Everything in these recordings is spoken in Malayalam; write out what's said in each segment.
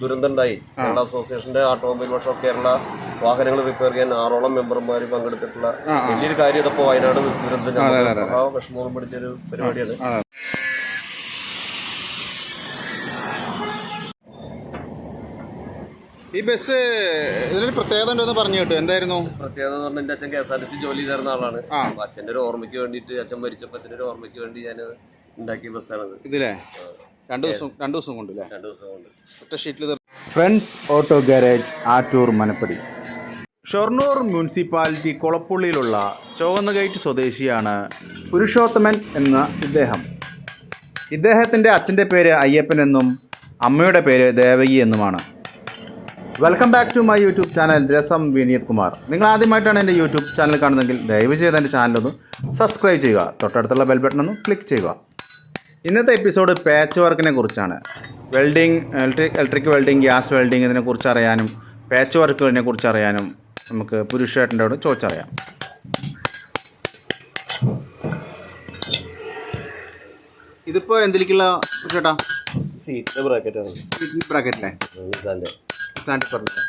ദുരന്തമുണ്ടായി. കേരള അസോസിയേഷന്റെ ഓട്ടോമൊബൈൽ വർക്ക്ഷോപ്പ് കേരള വാഹനങ്ങൾ റിപ്പയർ ചെയ്യാൻ 6ഓളം മെമ്പർമാർ പങ്കെടുത്തിട്ടുള്ള വലിയൊരു കാര്യം ഇതിപ്പോ വയനാട് ദുരന്തം വിഷമം പിടിച്ചൊരു പരിപാടിയാണ്. ഈ ബസ് ഇതിനൊരു പ്രത്യേകത ഉണ്ടെന്ന് പറഞ്ഞു കേട്ടു. എന്തായിരുന്നു പ്രത്യേകത എന്ന് പറഞ്ഞാൽ എന്റെ അച്ഛൻ KSRTC ജോലി ചെയ്തിരുന്ന ആളാണ്. അച്ഛൻ്റെ ഒരു ഓർമ്മയ്ക്ക് വേണ്ടിയിട്ട്, അച്ഛൻ മരിച്ചപ്പോൾ അച്ഛൻ്റെ ഒരു ഓർമ്മയ്ക്ക് വേണ്ടി ഞാൻ ഉണ്ടാക്കിയ ബസ്സാണത്. ഇതില്ലേ രണ്ടു ദിവസം കൊണ്ട് ഒറ്റ ഷീറ്റിൽ. Friends auto garage, Attoor, Manappadi. Shoranur municipality കൊളപ്പുള്ളിയിലുള്ള ചോവന്നഗേറ്റ് സ്വദേശിയാണ് പുരുഷോത്തമൻ എന്ന ഇദ്ദേഹത്തിൻ്റെ അച്ഛൻ്റെ പേര് അയ്യപ്പൻ എന്നും അമ്മയുടെ പേര് ദേവകി എന്നുമാണ്. Welcome back to my YouTube channel രസം വിനീത് കുമാർ. നിങ്ങൾ ആദ്യമായിട്ടാണ് എൻ്റെ യൂട്യൂബ് ചാനൽ കാണുന്നതെങ്കിൽ ദയവ് ചെയ്ത് എൻ്റെ ചാനലൊന്ന് സബ്സ്ക്രൈബ് ചെയ്യുക, തൊട്ടടുത്തുള്ള ബെൽ ബട്ടൺ ഒന്ന് ക്ലിക്ക് ചെയ്യുക. ഇന്നത്തെ എപ്പിസോഡ് പാച്ച് വർക്കിനെ കുറിച്ചാണ്. Welding, electric welding, gas welding ഇതിനെക്കുറിച്ച് അറിയാനും പാച്ച് വർക്കുകളെ കുറിച്ച് അറിയാനും നമുക്ക് പുരുഷേട്ടൻ്റെയോട് ചോദിച്ചറിയാം. ഇതിപ്പോൾ എന്തിലേക്കുള്ള ചേട്ടാ? സീറ്റ് ബ്രാക്കറ്റാണ്. സീറ്റ് ബ്രാക്കറ്റിലെ സാൻഡ് പറഞ്ഞു.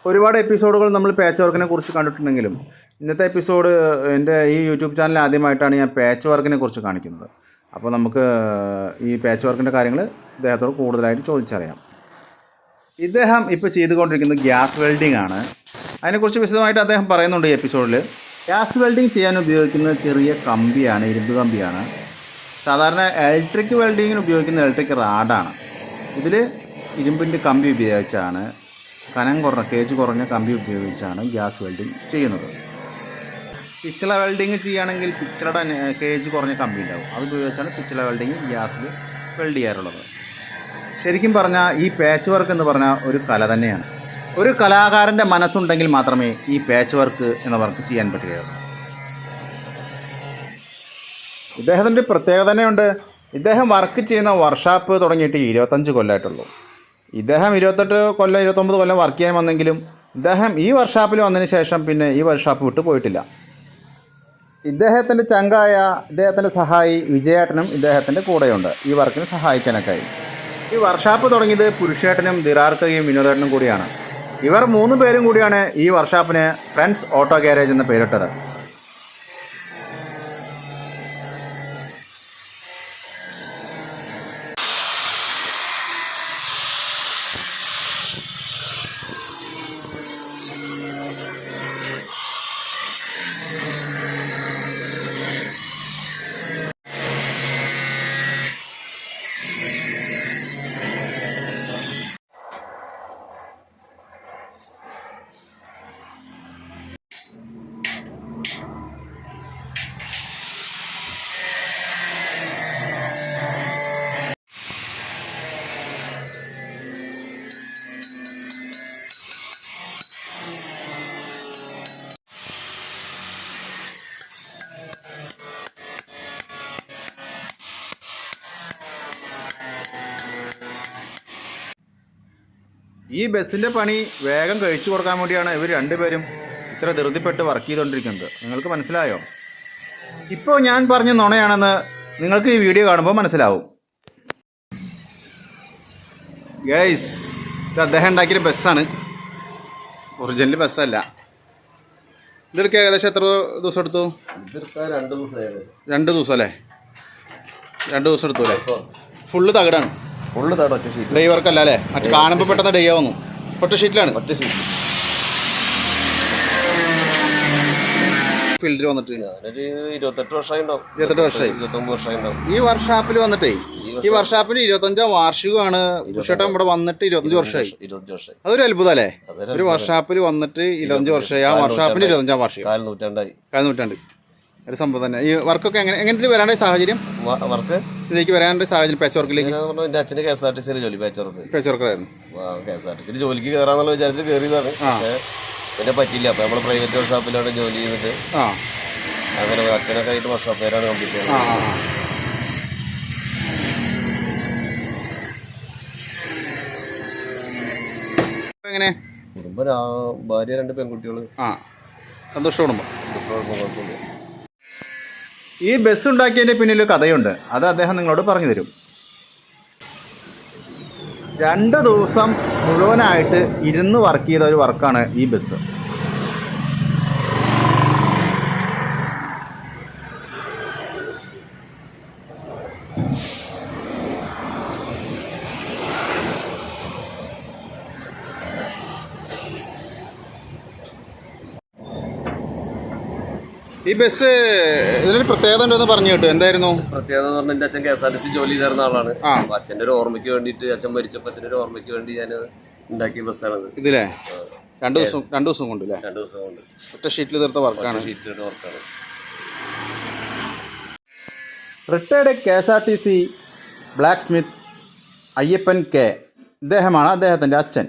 ഒരുപാട് എപ്പിസോഡുകൾ നമ്മൾ പാച്ച് വർക്കിനെ കുറിച്ച് കണ്ടിട്ടുണ്ടെങ്കിലും ഇന്നത്തെ എപ്പിസോഡ് എൻ്റെ ഈ യൂട്യൂബ് ചാനൽ ആദ്യമായിട്ടാണ് ഞാൻ പാച്ച് വർക്കിനെ കുറിച്ച് കാണിക്കുന്നത്. അപ്പോൾ നമുക്ക് ഈ പാച്ച് വർക്കിൻ്റെ കാര്യങ്ങൾ ഇദ്ദേഹത്തോട് കൂടുതലായിട്ട് ചോദിച്ചറിയാം. ഇദ്ദേഹം ഇപ്പോൾ ചെയ്തുകൊണ്ടിരിക്കുന്നത് ഗ്യാസ് വെൽഡിംഗ് ആണ്. അതിനെക്കുറിച്ച് വിശദമായിട്ട് അദ്ദേഹം പറയുന്നുണ്ട് ഈ എപ്പിസോഡിൽ. ഗ്യാസ് വെൽഡിംഗ് ചെയ്യാൻ ഉപയോഗിക്കുന്ന ചെറിയ കമ്പിയാണ്, ഇരുമ്പ് കമ്പിയാണ്. സാധാരണ ഇലക്ട്രിക് വെൽഡിങ്ങിന് ഉപയോഗിക്കുന്ന ഇലക്ട്രിക് റാഡാണ്. ഇതിൽ ഇരുമ്പിൻ്റെ കമ്പി ഉപയോഗിച്ചാണ്, കനം കുറഞ്ഞ കേജ് കുറഞ്ഞ കമ്പി ഉപയോഗിച്ചാണ് ഗ്യാസ് വെൽഡിങ് ചെയ്യുന്നത്. പിച്ചള വെൽഡിങ് ചെയ്യുകയാണെങ്കിൽ പിച്ചളയുടെ കേജ് കുറഞ്ഞ കമ്പി ഉണ്ടാവും, അത് ഉപയോഗിച്ചാണ് പിച്ചള വെൽഡിങ് ഗ്യാസിൽ വെൽഡ് ചെയ്യാറുള്ളത്. ശരിക്കും പറഞ്ഞാൽ ഈ പാച്ച് വർക്ക് എന്ന് പറഞ്ഞാൽ ഒരു കല തന്നെയാണ്. ഒരു കലാകാരൻ്റെ മനസ്സുണ്ടെങ്കിൽ മാത്രമേ ഈ പാച്ച് വർക്ക് എന്ന വർക്ക് ചെയ്യാൻ പറ്റുകയുള്ളൂ. ഇദ്ദേഹത്തിൻ്റെ പ്രത്യേകത തന്നെയുണ്ട്. ഇദ്ദേഹം വർക്ക് ചെയ്യുന്ന വർക്ക്ഷോപ്പ് തുടങ്ങിയിട്ട് 25 കൊല്ലമായിട്ടുള്ളൂ. ഇദ്ദേഹം 28 കൊല്ലം 29 കൊല്ലം വർക്ക് ചെയ്യാൻ വന്നെങ്കിലും ഇദ്ദേഹം ഈ വർക്ക്ഷോപ്പിൽ വന്നതിന് ശേഷം പിന്നെ ഈ വർക്ക്ഷോപ്പ് വിട്ടു പോയിട്ടില്ല. ഇദ്ദേഹത്തിൻ്റെ ചങ്കായ ഇദ്ദേഹത്തിൻ്റെ സഹായി വിജയേട്ടനും ഇദ്ദേഹത്തിൻ്റെ കൂടെയുണ്ട് ഈ വർക്കിന് സഹായിക്കാനൊക്കെ. ഈ വർക്ക്ഷോപ്പ് തുടങ്ങിയത് പുരുഷേട്ടനും ദിറാർക്കയും വിനോദേട്ടനും കൂടിയാണ്. ഇവർ 3 പേരും കൂടിയാണ് ഈ വർക്ക്ഷോപ്പിന് ഫ്രണ്ട്സ് ഓട്ടോ ഗാരേജ് എന്ന പേരിട്ടത്. ഈ ബസ്സിൻ്റെ പണി വേഗം കഴിച്ചു കൊടുക്കാൻ വേണ്ടിയാണ് ഇവർ രണ്ടുപേരും ഇത്ര ധൃതിപ്പെട്ട് വർക്ക് ചെയ്തുകൊണ്ടിരിക്കുന്നത്. നിങ്ങൾക്ക് മനസ്സിലായോ? ഇപ്പോൾ ഞാൻ പറഞ്ഞ നുണയാണെന്ന് നിങ്ങൾക്ക് ഈ വീഡിയോ കാണുമ്പോൾ മനസ്സിലാവും. ഗൈസ്, ഇത് അദ്ദേഹം ഉണ്ടാക്കിയ ബസ്സാണ്, ഒറിജിനൽ ബസ്സല്ല. ഇതെടുക്കുക ഏകദേശം എത്ര ദിവസം എടുത്തു? 2 ദിവസം അല്ലേ? 2 ദിവസം എടുത്തു അല്ലേ? ഫുള്ള് തകടാണ്. ഒറ്റ ഷീറ്റ്. ഡേ വർക്കല്ല അല്ലേ? മറ്റേ കാണുമ്പോൾ പെട്ടെന്ന് ഡേ ആവുന്നു. ഒറ്റ ഷീറ്റിലാണ്. ഒറ്റ ഷീറ്റ് ഫീൽഡിൽ വന്നിട്ട് 28 വർഷമായി ഉണ്ടാവും. 28 വർഷമായി. 29 വർഷമായി ഉണ്ടാവും. ഈ വർക്ക്ഷോപ്പിൽ വന്നിട്ടേ, ഈ വർക്ക്ഷോപ്പിന് 25ാം വാർഷികമാണ്. പുരുഷേട്ടൻ ഇവിടെ വന്നിട്ട് 25 വർഷമായി. അതൊരു അത്ഭുതം അല്ലേ? ഒരു വർക്ക്ഷോപ്പിൽ വന്നിട്ട് 25 വർഷമായി. ആ വർക്ക്ഷോപ്പിന് 25ാം വാർഷികം. കാൽനൂറ്റാണ്ട് ഒരു സംഭവം തന്നെ. ഈ വർക്കൊക്കെ എങ്ങനെ വരാണ്ട സാഹചര്യം? വർക്ക് ഇതിലേക്ക് വരാനുള്ള സാഹചര്യം പാച്ച് വർക്കിലേക്ക്? എൻ്റെ അച്ഛന് KSRTC ജോലി, പാച്ച് വർക്കായിരുന്നു. പാച്ച് വർക്കറായിരുന്നു. KSRTC ജോലിക്ക് കയറാന്നുള്ള വിചാരത്തിൽ കയറിയതാണ്. പിന്നെ പറ്റില്ല. അപ്പോൾ നമ്മൾ പ്രൈവറ്റ് വർക്ക്ഷോപ്പിലാണ് ജോലി ചെയ്തിട്ട് അങ്ങനെ അച്ഛനൊക്കെ ആയിട്ട് വർക്ക്ഷോപ്പേരാണ് കംപ്ലീറ്റ് ചെയ്യുന്നത്. എങ്ങനെ കുടുംബം ഭാര്യ 2 പെൺകുട്ടികൾ. സന്തോഷ കുടുംബം. കുഴപ്പമില്ല. ഈ ബസ് ഉണ്ടാക്കിയതിൻ്റെ പിന്നിൽ കഥയുണ്ട്, അത് അദ്ദേഹം നിങ്ങളോട് പറഞ്ഞു തരും. 2 ദിവസം മുഴുവനായിട്ട് ഇരുന്ന് വർക്ക് ചെയ്ത ഒരു വർക്കാണ് ഈ ബസ്. ഈ ബസ് ഇതിനൊരു പ്രത്യേകത ഉണ്ടെന്ന് പറഞ്ഞു കേട്ടു, എന്തായിരുന്നു പ്രത്യേകത എന്ന് പറഞ്ഞാൽ എൻ്റെ അച്ഛൻ KSRTC ജോലി ചെയ്തിരുന്ന ആളാണ്. അച്ഛൻ്റെ ഒരു ഓർമ്മയ്ക്ക് വേണ്ടിയിട്ട്, അച്ഛൻ മരിച്ചപ്പോൾ അച്ഛൻ്റെ ഓർമ്മയ്ക്ക് വേണ്ടി ഞാൻ ഉണ്ടാക്കിയ ബസ്സാണത്. ഇതില്ലേ 2 ദിവസം കൊണ്ട് അല്ലേ? 2 ദിവസം കൊണ്ട് ഒറ്റ ഷീറ്റിൽ തീർത്ത വർക്കാണ്. വർക്കാണ്. Retired KSRTC black Smith Ayyappan K, ഇദ്ദേഹമാണ് അദ്ദേഹത്തിൻ്റെ അച്ഛൻ.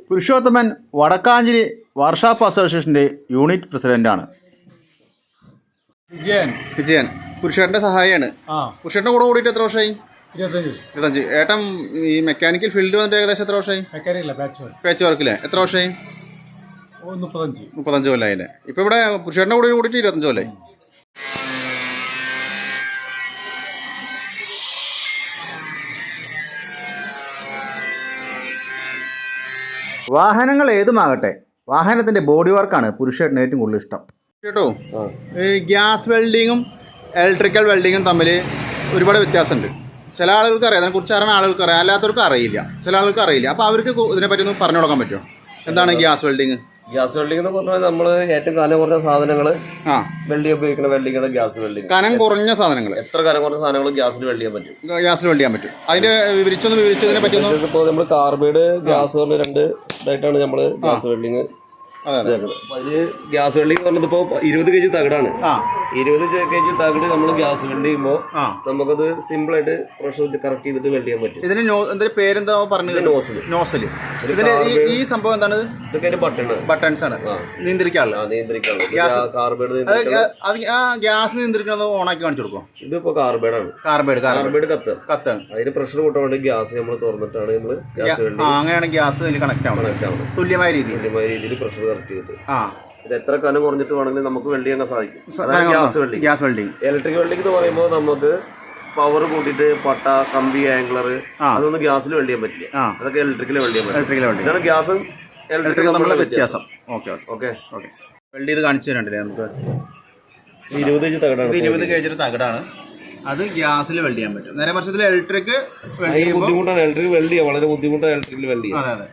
പുരുഷോത്തമൻ വടക്കാഞ്ചേരി വർക്ക്ഷോപ്പ് അസോസിയേഷൻ്റെ യൂണിറ്റ് പ്രസിഡൻ്റാണ്. വിജയൻ പുരുഷേട്ടൻ്റെ സഹായിയാണ്. പുരുഷേട്ടൻ്റെ കൂടെ കൂടിയിട്ട് എത്ര വർഷമായി? 25. ഏട്ടൻ ഈ മെക്കാനിക്കൽ ഫീൽഡ് വന്നിട്ട് ഏകദേശം എത്ര വർഷമായി? പാച്ച് വർക്കില്ലേ എത്ര വർഷമായി? 35 കൊല്ലമായില്ലേ. ഇപ്പം ഇവിടെ പുരുഷേട്ടൻ്റെ കൂടെ കൂടിയിട്ട് 25 കൊല്ലമായി. വാഹനങ്ങൾ ഏതുമാകട്ടെ, വാഹനത്തിൻ്റെ ബോഡി വർക്കാണ് പുരുഷേട്ടന് ഏറ്റവും കൂടുതൽ ഇഷ്ടം. കേട്ടോ, ഈ ഗ്യാസ് വെൽഡിങ്ങും ഇലക്ട്രിക്കൽ വെൽഡിങ്ങും തമ്മിൽ ഒരുപാട് വ്യത്യാസമുണ്ട്. ചില ആളുകൾക്ക് അറിയാം, അതിനെക്കുറിച്ച് അറിയുന്ന ആളുകൾക്ക് അറിയാം, അല്ലാത്തവർക്ക് അറിയില്ല. ചില ആളുകൾക്ക് അറിയില്ല. അപ്പോൾ അവർക്ക് ഇതിനെപ്പറ്റി ഒന്ന് പറഞ്ഞു കൊടുക്കാൻ പറ്റുമോ? എന്താണ് ഗ്യാസ് വെൽഡിങ്? ഗ്യാസ് വെൽഡിംഗ് എന്ന് പറഞ്ഞാൽ നമ്മൾ ഏറ്റവും കനം കുറഞ്ഞ സാധനങ്ങൾ വെൽഡ് ഉപയോഗിക്കുന്ന വെൽഡിംഗ് ഗ്യാസ് വെൽഡിംഗ്. കനം കുറഞ്ഞ സാധനങ്ങൾ, എത്ര കനം കുറഞ്ഞ സാധനങ്ങളും ഗ്യാസിൽ വെൽഡ് ചെയ്യാൻ പറ്റും. ഗ്യാസിൽ വെൽഡ് ചെയ്യാൻ പറ്റും. അതിന്റെ വിവരിച്ചതിനെ പറ്റി ഇപ്പോൾ നമ്മൾ കാർബൈഡ് ഗ്യാസ് പറഞ്ഞ 2 ഇതായിട്ടാണ് നമ്മൾ ഗ്യാസ് വെൽഡിങ്. അതില് ഗ്യാസ് വെൽഡിംഗ് പറഞ്ഞത് ഇപ്പോൾ 20 kg തകിടാണ്. 20 kg തകിട് നമ്മൾ ഗ്യാസ് വെൽഡ് ചെയ്യുമ്പോൾ നമുക്കത് സിമ്പിൾ ആയിട്ട് പ്രഷർ കറക്റ്റ് ചെയ്തിട്ട് വെൽഡ് ചെയ്യാൻ പറ്റും. ഇതിന് എന്തൊരു പേരെന്താ പറഞ്ഞത്? നോസല്. ഈ സംഭവം എന്താണ്? ഇതൊക്കെ ബട്ടൺസ് ആണ് നിയന്ത്രിക്കാനുള്ള കാർബൈഡ്. ഗ്യാസ് നിയന്ത്രിക്കുന്നത് ഓണാക്കി കാണിച്ചു കൊടുക്കും. ഇതിപ്പോ കാർബൈഡാണ്. കാർബൈഡ് കത്താണ്. അതിന് പ്രഷർ കൂട്ടാൻ വേണ്ടി ഗ്യാസ് നമ്മൾ തുറന്നിട്ടാണ് നമ്മൾ ഗ്യാസ് വെൽഡ്. അങ്ങനെയാണ് ഗ്യാസ് കണക്ട് ആവുന്നത്. തുല്യമായ രീതിയിൽ പ്രഷർ കറക്റ്റ് ചെയ്തിട്ട് ഇത് എത്ര കനം കുറഞ്ഞിട്ട് വേണമെങ്കിൽ നമുക്ക് വെൽഡ് ചെയ്യാൻ സാധിക്കും. Gas welding. ഇലക്ട്രിക് വെൽഡിംഗ് എന്ന് പറയുമ്പോൾ നമുക്ക് പവർ കൂട്ടിയിട്ട് പട്ട, കമ്പി, ആംഗ്ലർ അതൊന്നും ഗ്യാസിൽ വെൽഡ് ചെയ്യാൻ പറ്റില്ല. അതൊക്കെ ഇലക്ട്രിക്കൽ വെൽഡ് ചെയ്യാൻ പറ്റും. ഇതാണ് ഗ്യാസും ഇലക്ട്രിക്കും തമ്മിലുള്ള വ്യത്യാസം. ഓക്കെ വെൽഡ് ചെയ്ത് കാണിച്ചു തരണ്ടല്ലേ നമുക്ക്? 20 kg തകിടാണ്. 20 kg തകിടാണ്. അത് ഗ്യാസിൽ വെൽഡ് ചെയ്യാൻ പറ്റും. നേരെ പക്ഷേ ഇലക്ട്രിക് ബുദ്ധിമുട്ടാണ്. ഇലക്ട്രിക് വെൽഡ് ചെയ്യാൻ വളരെ ബുദ്ധിമുട്ടാണ്. ഇലക്ട്രിക്കൽ വെൽഡ് ചെയ്യാൻ. അതെ.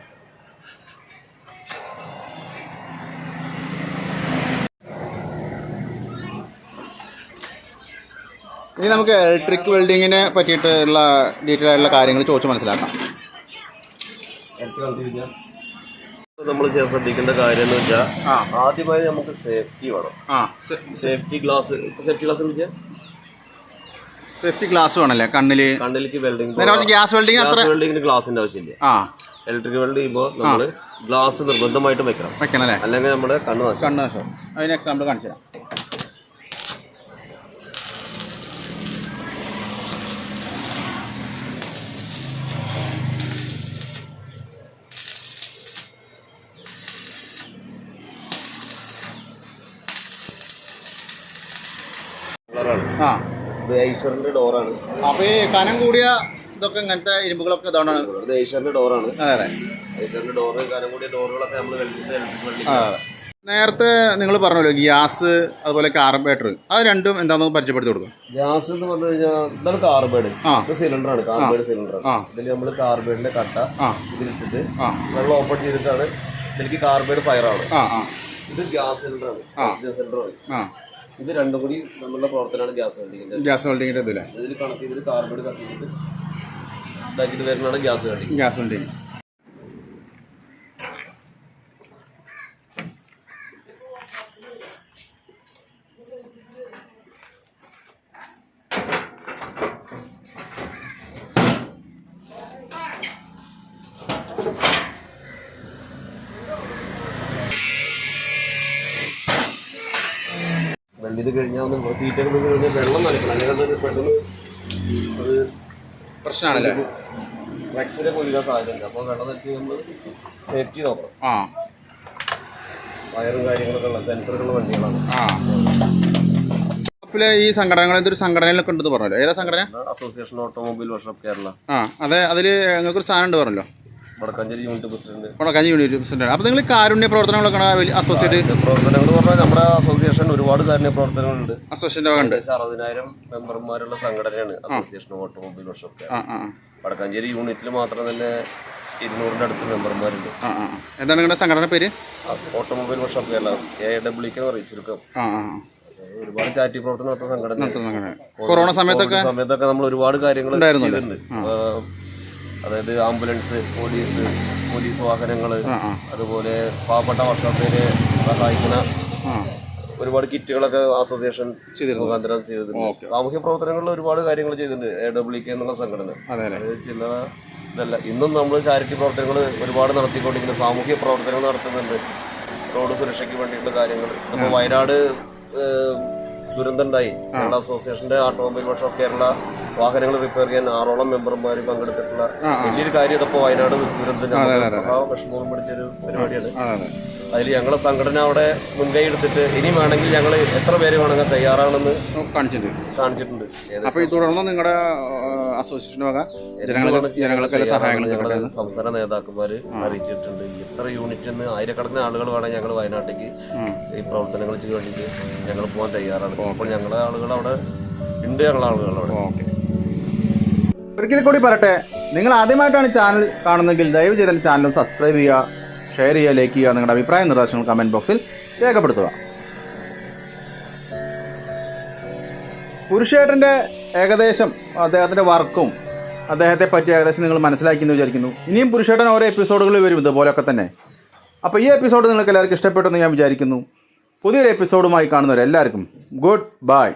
ഇനി നമുക്ക് ഇലക്ട്രിക് വെൽഡിങ്ങിനെ പറ്റിയിട്ടുള്ള ഡീറ്റെയിൽ ആയിട്ടുള്ള കാര്യങ്ങൾ ചോദിച്ച് മനസ്സിലാക്കാം. നമ്മൾ ശ്രദ്ധിക്കേണ്ട കാര്യം എന്ന് വെച്ചാൽ ആദ്യമായി നമുക്ക് സേഫ്റ്റി വേണം. സേഫ്റ്റി ഗ്ലാസ് വേണല്ലേ കണ്ണിലേക്ക് വെൽഡിംഗ്. ഗ്യാസ് വെൽഡിങ്ങിന് ഗ്ലാസിന്റെ ആവശ്യമില്ല. ഇലക്ട്രിക് വെൽഡ് ചെയ്യുമ്പോൾ നമ്മൾ ഗ്ലാസ് നിർബന്ധമായിട്ടും വെക്കണം അല്ലേ? അല്ലെങ്കിൽ നമ്മുടെ കണ്ണ് നാശം. അതിന് എക്സാമ്പിൾ കാണിച്ചു തരാം. ഇത് ഐശ്വറിന്റെ ഡോറാണ്. അപ്പൊ ഈ കനം കൂടിയ ഇതൊക്കെ ഇങ്ങനത്തെ ഇരുമ്പുകളൊക്കെ ഇതാണ്. ഇത് ഐശ്വറിന്റെ ഡോറാണ്. അതെ ഐശ്വറിന്റെ ഡോറ്, കനം കൂടിയ ഡോറുകളൊക്കെ നമ്മൾ നേരത്തെ നിങ്ങൾ പറഞ്ഞല്ലോ ഗ്യാസ് അതുപോലെ കാർബറേറ്റർ, അത് രണ്ടും എന്താണെന്ന് പരിചയപ്പെടുത്തി കൊടുക്കും. ഗ്യാസ് എന്ന് പറഞ്ഞു കഴിഞ്ഞാൽ ഇതാണ് കാർബൈഡ്. ഇത് സിലിണ്ടറാണ്. Carbide cylinder. ഇതിൽ നമ്മൾ കാർബൈഡിന്റെ കട്ട ഇതിലിട്ടിട്ട് വെള്ളം ഓപ്പൺ ചെയ്തിട്ടാണ് ഇതിലേക്ക് കാർബൈഡ് ഫയർ ആണ്. ഇത് ഗ്യാസ് സിലിണ്ടറാണ്. ഓക്സിജൻ സിലിണ്ടറാണ്. ഇത് രണ്ടും കൂടി നമ്മളുടെ പ്രവർത്തനമാണ് ഗ്യാസ് വെൽഡിങ്ങിന്റെ. ഇതിൽ കണക്ട് ചെയ്തിട്ട് കാർബൈഡ് കത്തിയിട്ട് ഇതാക്കിയിട്ട് വരുന്നതാണ് ഗ്യാസ് വെൽഡിങ്. വണ്ടി ഇത് കഴിഞ്ഞാൽ ഒന്ന് സീറ്റൊക്കെ കഴിഞ്ഞാൽ വെള്ളം നനയ്ക്കണം, അല്ലെങ്കിൽ അത് പെട്ടെന്ന് അത് പ്രശ്നമാണല്ലേ? ആക്സിഡന്റ് പോകാൻ സാധ്യതയുണ്ട്. അപ്പോൾ വെള്ളം നനച്ച് നമ്മൾ സേഫ്റ്റി നോക്കണം. വയറും കാര്യങ്ങളൊക്കെ ഉള്ള സെൻസറുകളുള്ള വണ്ടികളാണ്. ഈ സംഘടനകൾ എന്തൊരു സംഘടനയിലൊക്കെ ഉണ്ടെന്ന് പറഞ്ഞല്ലോ, ഏതാ സംഘടന? Association automobile workshop Kerala. അതെ, അതിൽ നിങ്ങൾക്കൊരു സാധനം ഉണ്ട് പറഞ്ഞല്ലോ, Wadakkanchery unit president. Wadakkanchery unit president. അപ്പോൾ നിങ്ങൾ കാരുണ്യ പ്രവർത്തനങ്ങളൊക്കെ അസോസിയേറ്റ് പ്രവർത്തനങ്ങൾ പറഞ്ഞാൽ നമ്മുടെ അസോസിയേഷൻ ഒരുപാട് കാരുണ്യ പ്രവർത്തനങ്ങളുണ്ട്. അസോസിയേഷൻ്റെ ഉണ്ട്. 60,000 മെമ്പർമാരുള്ള സംഘടനയാണ് അസോസിയേഷൻ ഓട്ടോമൊബൈൽ വർക്ക്ഷോപ്പ്. വടക്കാഞ്ചേരി യൂണിറ്റിൽ മാത്രം തന്നെ 200-ന്റെ അടുത്ത് മെമ്പർമാരുണ്ട്. എന്താണ് നിങ്ങളുടെ സംഘടന പേര്? ഓട്ടോമൊബൈൽ വർക്ക്ഷോപ്പ് കേരള, AWK എന്ന് പറയും ചുരുക്കം. ഒരുപാട് ചാരിറ്റി പ്രവർത്തനം നടത്തുന്ന സംഘടന. കൊറോണ സമയത്തൊക്കെ നമ്മൾ ഒരുപാട് കാര്യങ്ങൾ ചെയ്തിട്ടുണ്ട്. അതായത് ആംബുലൻസ്, പോലീസ് വാഹനങ്ങൾ, അതുപോലെ പാവപ്പെട്ട വർക്ക്ഷോപ്പിനെ സഹായിക്കുന്ന ഒരുപാട് കിറ്റുകളൊക്കെ അസോസിയേഷൻ മുഖാന്തരം ചെയ്തിട്ടുണ്ട്. സാമൂഹ്യ പ്രവർത്തനങ്ങളിൽ ഒരുപാട് കാര്യങ്ങൾ ചെയ്തിട്ടുണ്ട് AWK എന്നുള്ള സംഘടന. ചില ഇതല്ല, ഇന്നും നമ്മൾ ചാരിറ്റി പ്രവർത്തനങ്ങൾ ഒരുപാട് നടത്തിക്കൊണ്ടിരിക്കുന്ന സാമൂഹ്യ പ്രവർത്തനങ്ങൾ നടത്തുന്നുണ്ട്. റോഡ് സുരക്ഷയ്ക്ക് വേണ്ടിയിട്ടുള്ള കാര്യങ്ങൾ. ഇപ്പോൾ വയനാട് ദുരന്തം ഉണ്ടായി. കേരള അസോസിയേഷന്റെ ഓട്ടോമൊബൈൽ വർക്ക്ഷോപ്പ് കേരള വാഹനങ്ങൾ റിപ്പയർ ചെയ്യാൻ 6ഓളം മെമ്പർമാർ പങ്കെടുത്തിട്ടുള്ള വലിയൊരു കാര്യം. ഇതപ്പോൾ വയനാട് ദുരന്തം വിഷമവും പിടിച്ചൊരു പരിപാടിയാണ്. അതിൽ ഞങ്ങളെ സംഘടന അവിടെ മുൻകൈ എടുത്തിട്ട് ഇനി വേണമെങ്കിൽ ഞങ്ങൾ എത്ര പേര് വേണമെങ്കിൽ തയ്യാറാണെന്ന് കാണിച്ചിട്ടുണ്ട്. അപ്പോൾ ഈ തുടർന്ന് നിങ്ങളുടെ അസോസിയേഷൻ്റെ വക ജനങ്ങൾക്ക് സഹായങ്ങൾ ഞങ്ങളുടെ സംസ്ഥാന നേതാക്കന്മാർ അറിയിച്ചിട്ടുണ്ട്. എത്ര യൂണിറ്റിൽ ആയിരക്കണക്കിന് ആളുകൾ വേണമെങ്കിൽ ഞങ്ങൾ വയനാട്ടിലേക്ക് ഈ പ്രവർത്തനങ്ങൾക്ക് വേണ്ടിയിട്ട് ഞങ്ങൾ പോകാൻ തയ്യാറാണ്. അപ്പോൾ ഞങ്ങളുടെ ആളുകൾ അവിടെ ഉണ്ട്, ഞങ്ങളുടെ ആളുകൾ അവിടെ. ഒരിക്കൽ കൂടി പറയട്ടെ, നിങ്ങൾ ആദ്യമായിട്ടാണ് ചാനൽ കാണുന്നതെങ്കിൽ ദയവ് ചെയ്ത് എൻ്റെ ചാനൽ സബ്സ്ക്രൈബ് ചെയ്യുക, ഷെയർ ചെയ്യുക, ലൈക്ക് ചെയ്യുക. നിങ്ങളുടെ അഭിപ്രായ നിർദ്ദേശങ്ങൾ കമൻറ്റ് ബോക്സിൽ രേഖപ്പെടുത്തുക. പുരുഷേട്ടൻ്റെ ഏകദേശം അദ്ദേഹത്തിൻ്റെ വർക്കും അദ്ദേഹത്തെ പറ്റി ഏകദേശം നിങ്ങൾ മനസ്സിലാക്കിയെന്ന് വിചാരിക്കുന്നു. ഇനിയും പുരുഷേട്ടൻ ഓരോ എപ്പിസോഡുകൾ വരും ഇതുപോലെയൊക്കെ തന്നെ. അപ്പോൾ ഈ എപ്പിസോഡ് നിങ്ങൾക്ക് എല്ലാവർക്കും ഇഷ്ടപ്പെട്ടെന്ന് ഞാൻ വിചാരിക്കുന്നു. പുതിയൊരു എപ്പിസോഡുമായി കാണുന്നവരെല്ലാവർക്കും ഗുഡ് ബൈ.